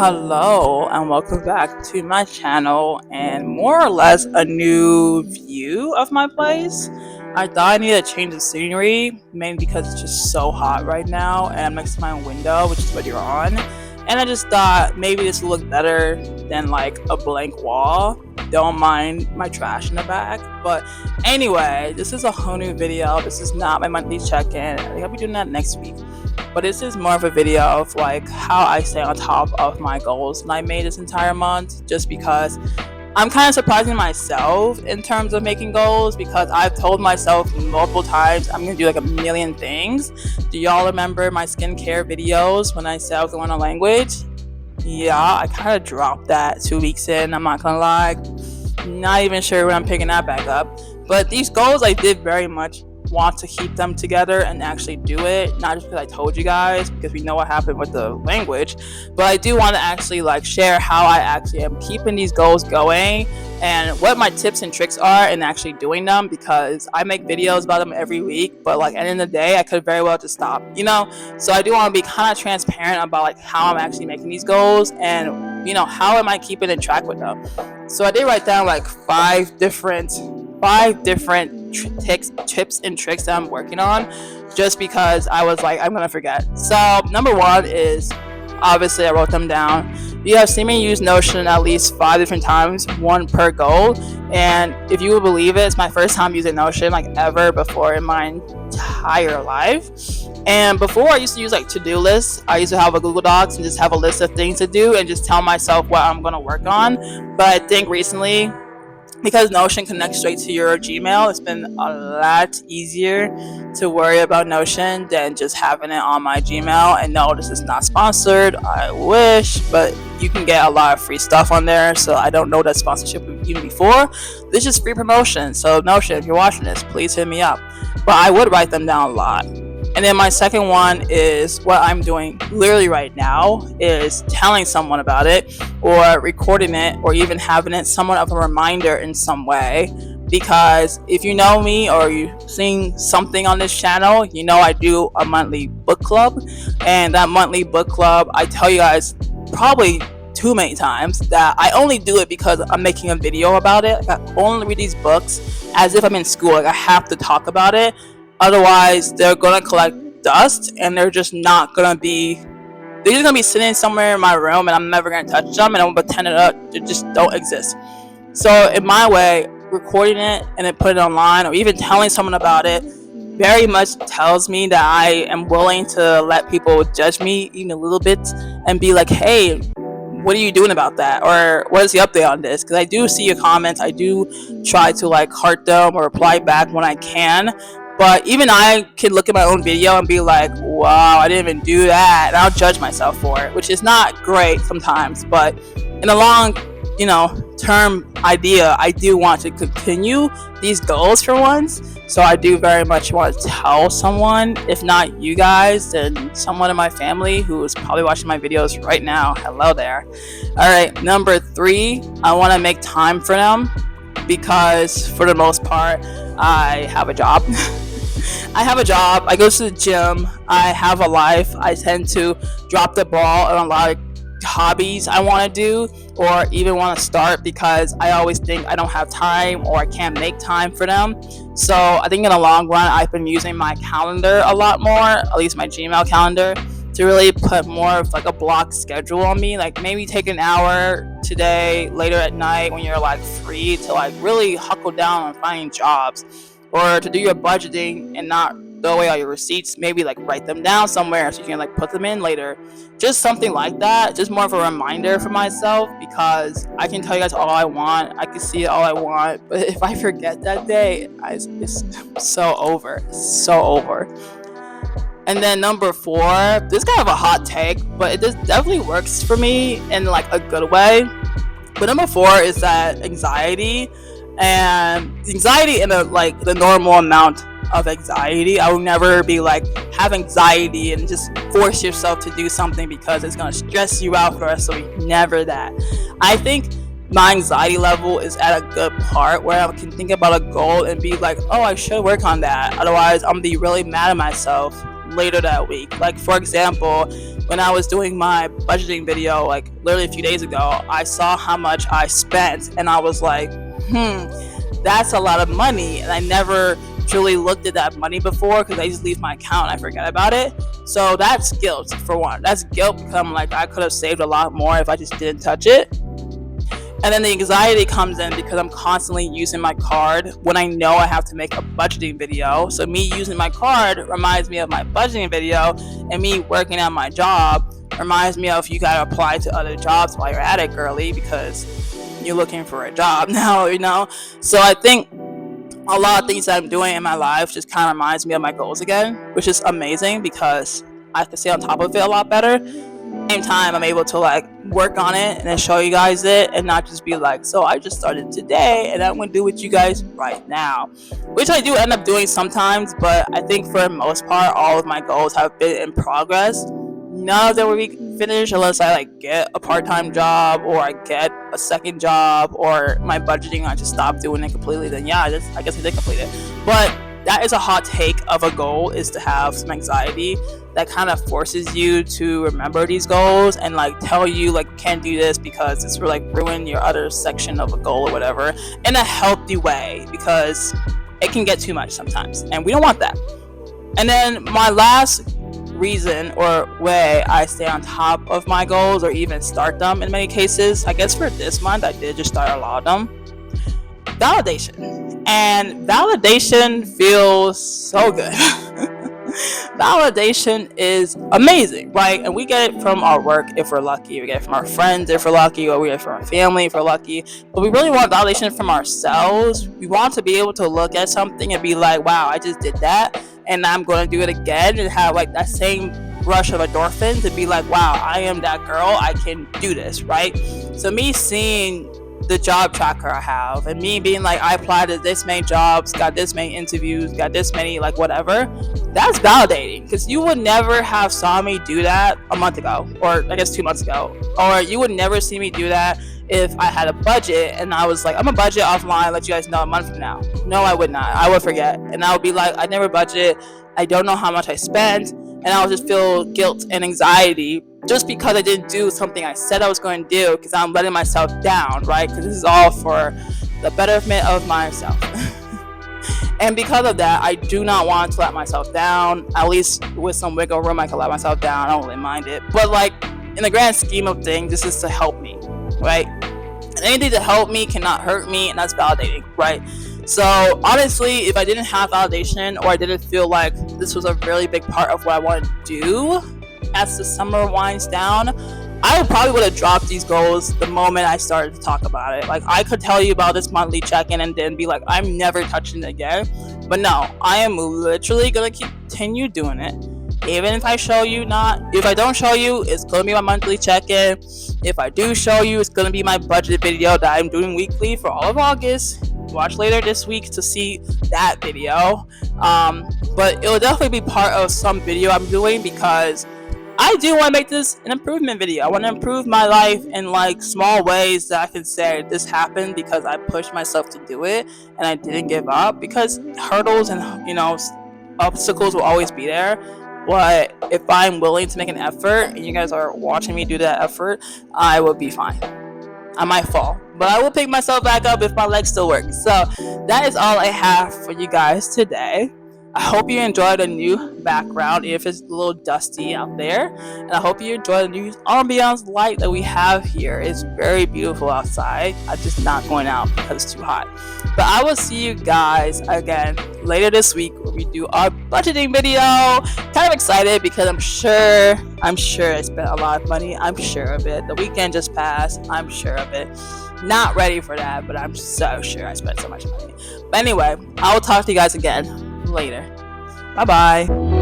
Hello and welcome back to my channel and more or less a new view of my place. I thought I needed a change of scenery, mainly because it's just so hot right now and I'm next to my own window, which is what you're on. And I just thought maybe this would look better than like a blank wall. Don't mind my trash in the back. But anyway, this is a whole new video. This is not my monthly check-in. I think I'll be doing that next week. But this is more of a video of like how I stay on top of my goals that I made this entire month, just because I'm kind of surprising myself in terms of making goals, because I've told myself multiple times I'm gonna do like a million things. Do y'all remember my skincare videos when I said I was going on language? Yeah, I kind of dropped that 2 weeks in, I'm not gonna lie. Not even sure when I'm picking that back up. But these goals, I did very much want to keep them together and actually do it, not just because I told you guys, because we know what happened with the language, but I do want to actually like share how I actually am keeping these goals going and what my tips and tricks are in actually doing them, because I make videos about them every week, but like at the end of the day I could very well just stop, so I do want to be kind of transparent about like how I'm actually making these goals and how am I keeping in track with them. So I did write down like five different tips and tricks that I'm working on, just because I was like, I'm gonna forget. So number one is, obviously I wrote them down. You have seen me use Notion at least 5 different times, one per goal. And if you would believe it, it's my first time using Notion like ever before in my entire life. And before I used to use like to-do lists. I used to have a Google Docs and just have a list of things to do and just tell myself what I'm gonna work on. But I think recently, because Notion connects straight to your Gmail, it's been a lot easier to worry about Notion than just having it on my Gmail. And no, this is not sponsored, I wish, but you can get a lot of free stuff on there, so I don't know that sponsorship even before. This is free promotion, so Notion, if you're watching this, please hit me up. But I would write them down a lot. And then my second one is what I'm doing literally right now, is telling someone about it or recording it or even having it somewhat of a reminder in some way. Because if you know me or you've seen something on this channel, I do a monthly book club. And that monthly book club, I tell you guys probably too many times that I only do it because I'm making a video about it. Like, I only read these books as if I'm in school. Like, I have to talk about it. Otherwise, they're gonna collect dust and they're just gonna be sitting somewhere in my room and I'm never gonna touch them, and I'm gonna pretend they just don't exist. So in my way, recording it and then put it online or even telling someone about it very much tells me that I am willing to let people judge me even a little bit and be like, hey, what are you doing about that? Or what is the update on this? Because I do see your comments. I do try to like heart them or reply back when I can. But even I can look at my own video and be like, wow, I didn't even do that. And I'll judge myself for it, which is not great sometimes. But in the long, term idea, I do want to continue these goals for once. So I do very much want to tell someone, if not you guys, then someone in my family who is probably watching my videos right now. Hello there. All right, number 3, I want to make time for them, because for the most part, I have a job. I go to the gym, I have a life. I tend to drop the ball on a lot of hobbies I want to do or even want to start, because I always think I don't have time or I can't make time for them. So I think in the long run, I've been using my calendar a lot more, at least my Gmail calendar, to really put more of like a block schedule on me. Like maybe take an hour today, later at night when you're like free, to like really huckle down on finding jobs, or to do your budgeting and not throw away all your receipts. Maybe like write them down somewhere so you can like put them in later. Just something like that, just more of a reminder for myself, because I can tell you guys all I want, I can see it all I want, but if I forget that day, it's so over. And then number 4, this is kind of a hot take, but it definitely works for me in like a good way. But number 4 is that anxiety in the normal amount of anxiety. I will never be like have anxiety and just force yourself to do something because it's gonna stress you out for the rest of the week. Never that. I think my anxiety level is at a good part where I can think about a goal and be like, oh, I should work on that. Otherwise, I'm gonna be really mad at myself later that week. Like, for example, when I was doing my budgeting video, like literally a few days ago, I saw how much I spent and I was like, that's a lot of money. And I never truly looked at that money before because I just leave my account and I forget about it. So that's guilt, for one. That's guilt because I'm like, I could have saved a lot more if I just didn't touch it. And then the anxiety comes in because I'm constantly using my card when I know I have to make a budgeting video. So me using my card reminds me of my budgeting video, and me working at my job reminds me of you gotta apply to other jobs while you're at it, girly, because you're looking for a job now, you know? So I think a lot of things that I'm doing in my life just kind of reminds me of my goals again, which is amazing because I can stay on top of it a lot better. Same time, I'm able to like work on it and then show you guys it and not just be like, so I just started today and I'm gonna do with you guys right now, which I do end up doing sometimes. But I think for the most part, all of my goals have been in progress. None of them will be finished unless I like get a part-time job or I get a second job or my budgeting, I just stop doing it completely. Then yeah, I guess I did complete it. But that is a hot take of a goal, is to have some anxiety that kind of forces you to remember these goals and like tell you like you can't do this because it's like ruin your other section of a goal or whatever, in a healthy way, because it can get too much sometimes and we don't want that. And then my last reason or way I stay on top of my goals or even start them in many cases, I guess for this month I did just start a lot of them, validation. And validation feels so good. Validation is amazing, right? And we get it from our work if we're lucky, we get it from our friends if we're lucky, or we get it from our family if we're lucky. But we really want validation from ourselves. We want to be able to look at something and be like, wow, I just did that and I'm going to do it again, and have like that same rush of endorphins to be like, wow, I am that girl, I can do this, right? So me seeing the job tracker I have and me being like, I applied to this many jobs, got this many interviews, got this many like whatever, that's validating, because you would never have saw me do that a month ago, or I guess 2 months ago, or you would never see me do that if I had a budget and I was like, I'm a budget offline, let you guys know a month from now. No, I would not. I would forget, and I would be like, I never budget, I don't know how much I spent, and I would just feel guilt and anxiety just because I didn't do something I said I was going to do, because I'm letting myself down, right? Because this is all for the betterment of myself. And because of that, I do not want to let myself down. At least with some wiggle room, I can let myself down. I don't really mind it. But like in the grand scheme of things, this is to help me, right? And anything to help me cannot hurt me, and that's validating, right? So honestly, if I didn't have validation, or I didn't feel like this was a really big part of what I wanted to do as the summer winds down, I probably would have dropped these goals the moment I started to talk about it. Like, I could tell you about this monthly check-in and then be like, I'm never touching it again. But no, I am literally gonna continue doing it. Even if I show you not, if I don't show you, it's gonna be my monthly check-in. If I do show you, it's gonna be my budget video that I'm doing weekly for all of August. Watch later this week to see that video. But it will definitely be part of some video I'm doing, because I do want to make this an improvement video. I want to improve my life in like small ways that I can say this happened because I pushed myself to do it and I didn't give up, because hurdles and obstacles will always be there. But if I'm willing to make an effort and you guys are watching me do that effort, I will be fine. I might fall, but I will pick myself back up if my legs still work. So that is all I have for you guys today. I hope you enjoyed the new background, if it's a little dusty out there. And I hope you enjoy the new ambiance light that we have here. It's very beautiful outside. I'm just not going out because it's too hot. But I will see you guys again later this week where we do our budgeting video. Kind of excited because I'm sure I spent a lot of money. I'm sure of it. The weekend just passed. I'm sure of it. Not ready for that, but I'm so sure I spent so much money. But anyway, I will talk to you guys again later. Bye bye.